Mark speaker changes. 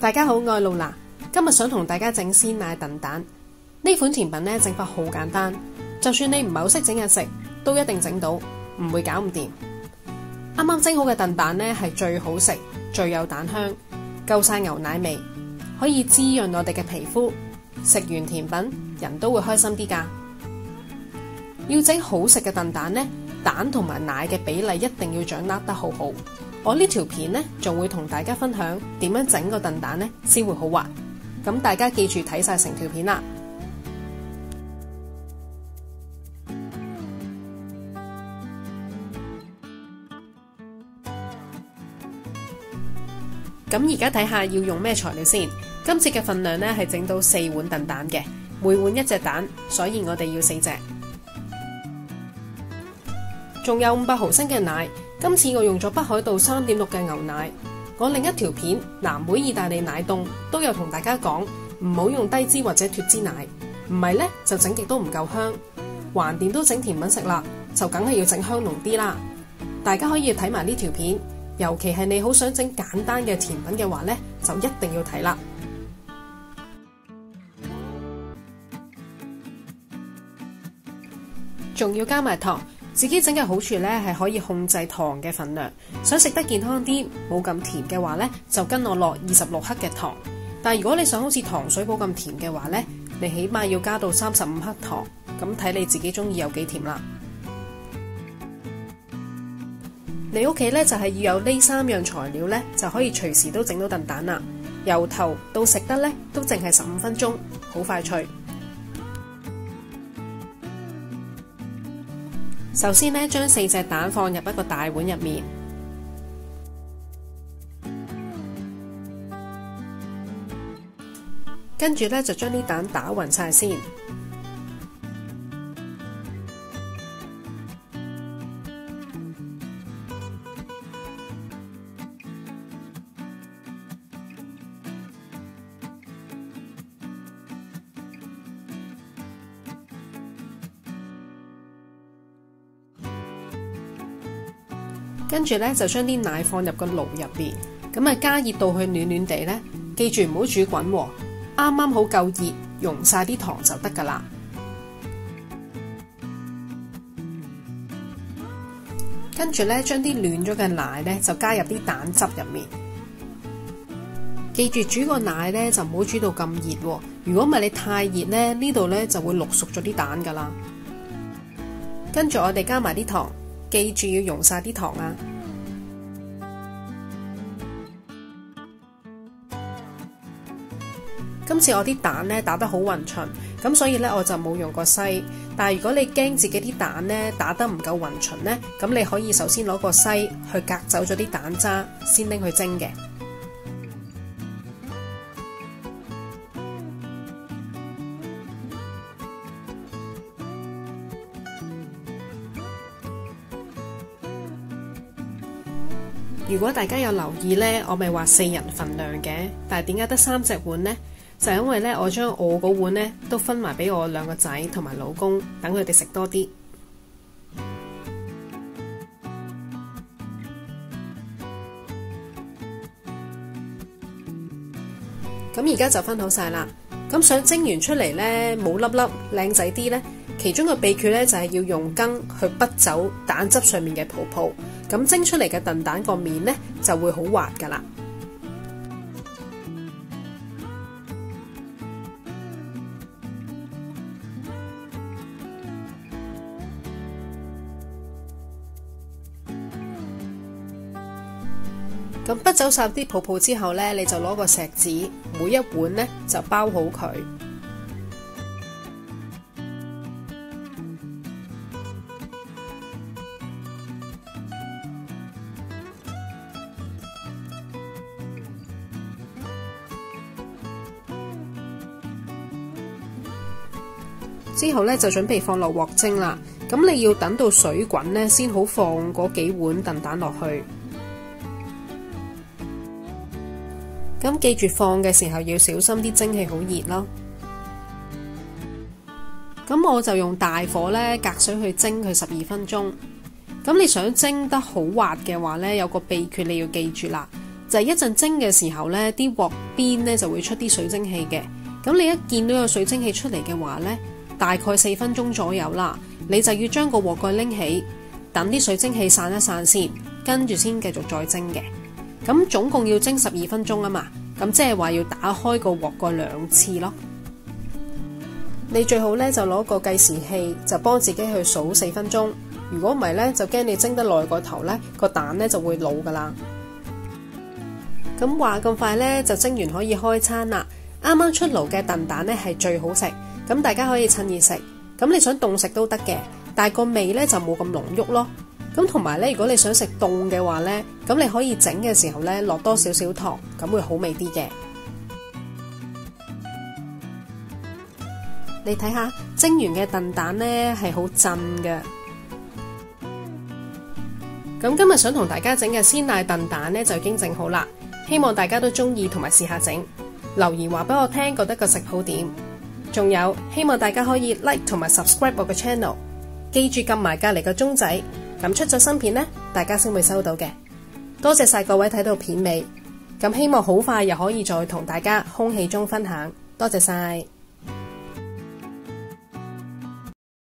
Speaker 1: 大家好，我係露娜，今日想同大家整鮮奶燉蛋。呢款甜品呢，整法好簡單，就算你唔係好識整嘢食，都一定整到，唔會搞唔掂。啱啱整好嘅燉蛋呢，係最好食，最有蛋香，夠晒牛奶味，可以滋潤我哋嘅皮膚。食完甜品，人都會開心啲㗎。要整好食嘅燉蛋呢，蛋同埋奶嘅比例一定要掌握得好好。我呢條片呢，仲會同大家分享點樣整個燉蛋呢先會好滑。咁大家記住睇晒成條片啦。咁而家睇下要用咩材料先。今次嘅份量呢係整到4碗燉蛋嘅，每碗1隻蛋，所以我哋要4隻。仲有500毫升嘅奶，今次我用咗北海道3.6嘅牛奶。我另一條片藍莓意大利奶凍都有同大家講，唔好用低脂或者脫脂奶，唔係呢就整極都唔夠香。橫掂都整甜品食啦，就梗係要整香濃啲啦。大家可以睇埋呢條片，尤其係你好想整簡單嘅甜品嘅話呢，就一定要睇啦。仲要加埋糖。自己整嘅好處呢，係可以控制糖嘅份量。想食得健康啲，冇咁甜嘅話呢，就跟我落26克嘅糖。但如果你想好似糖水寶咁甜嘅話呢，你起碼要加到35克糖。咁睇你自己中意有幾甜啦。你屋企呢，就係要有呢3樣材料呢，就可以隨時都整到燉蛋啦。由頭到食得呢，都淨係15分鐘，好快脆。首先呢，將4隻蛋放入一個大碗入面，跟住呢，就將啲蛋打勻晒先。跟住呢，就將啲奶放入個爐入邊，咁啊加熱到去暖暖地呢，記住唔好煮滾喎，啱啱好夠熱，溶晒啲糖就得噶啦。跟住呢，將啲暖咗嘅奶呢，就加入啲蛋汁入面。記住煮個奶呢，就唔好煮到咁熱喎，如果唔係你太熱呢，呢度呢就會淥熟咗啲蛋噶啦。跟住我哋加埋啲糖。記住要溶晒啲糖啊！今次我啲蛋呢打得好勻勻，咁所以呢我就冇用個篩。但係如果你驚自己啲蛋呢打得唔夠勻勻呢，咁你可以首先攞個篩去隔走咗啲蛋渣，先拎去蒸嘅。如果大家有留意呢，我咪話4人份量嘅，但係點解得3隻碗呢？就係因為呢，我將我嗰碗呢都分埋俾我2個仔同埋老公，等佢哋食多啲。咁而家就分好晒啦。咁想蒸完出嚟呢，冇粒粒靚仔啲呢，其中個秘訣呢就係要用羹去剝走蛋汁上面嘅泡泡。咁蒸出嚟嘅燉蛋個面呢，就會好滑噶啦。咁剝走晒啲泡泡之後呢，你就攞個錫紙，每一碗呢就包好佢。之後呢，就準備放落鑊蒸啦。咁你要等到水滾呢，先好放嗰幾碗燉蛋落去。咁記住放嘅時候要小心啲蒸氣好熱咯。咁我就用大火呢，隔水去蒸佢12分鐘。咁你想蒸得好滑嘅話呢，有個秘訣你要記住啦，就係一陣蒸嘅時候呢，啲鑊邊呢就會出啲水蒸氣嘅。咁你一見到有水蒸氣出嚟嘅話呢，大概4分鐘左右啦，你就要將個鑊蓋拎起，等啲水蒸氣散一散先，跟住先繼續再蒸嘅。咁總共要蒸12分鐘啊嘛，咁即係話要打開個鑊蓋2次咯。你最好呢就攞個計時器，就幫自己去數4分鐘。如果唔係呢，就驚你蒸得耐個頭呢，個蛋呢就會老噶啦。咁話咁快呢，就蒸完可以開餐啦。啱啱出爐嘅燉蛋呢係最好食，咁大家可以趁熱食。咁你想凍食都得嘅，但係個味呢就冇咁濃郁咯。咁同埋呢，如果你想食凍嘅話呢，咁你可以整嘅時候呢落多少少糖，咁會好味啲嘅。你睇下蒸完嘅燉蛋呢係好震嘅。咁今日想同大家整嘅鮮奶燉蛋呢就已經整好啦，希望大家都中意同埋試下整，留言話俾我聽覺得個食譜點。仲有希望大家可以 like 同埋 subscribe 我嘅 channel， 記住撳埋隔離個鐘仔，咁出咗新片呢，大家先會收到嘅。多謝晒各位睇到片尾，咁希望好快又可以再同大家空氣中分享，多謝晒。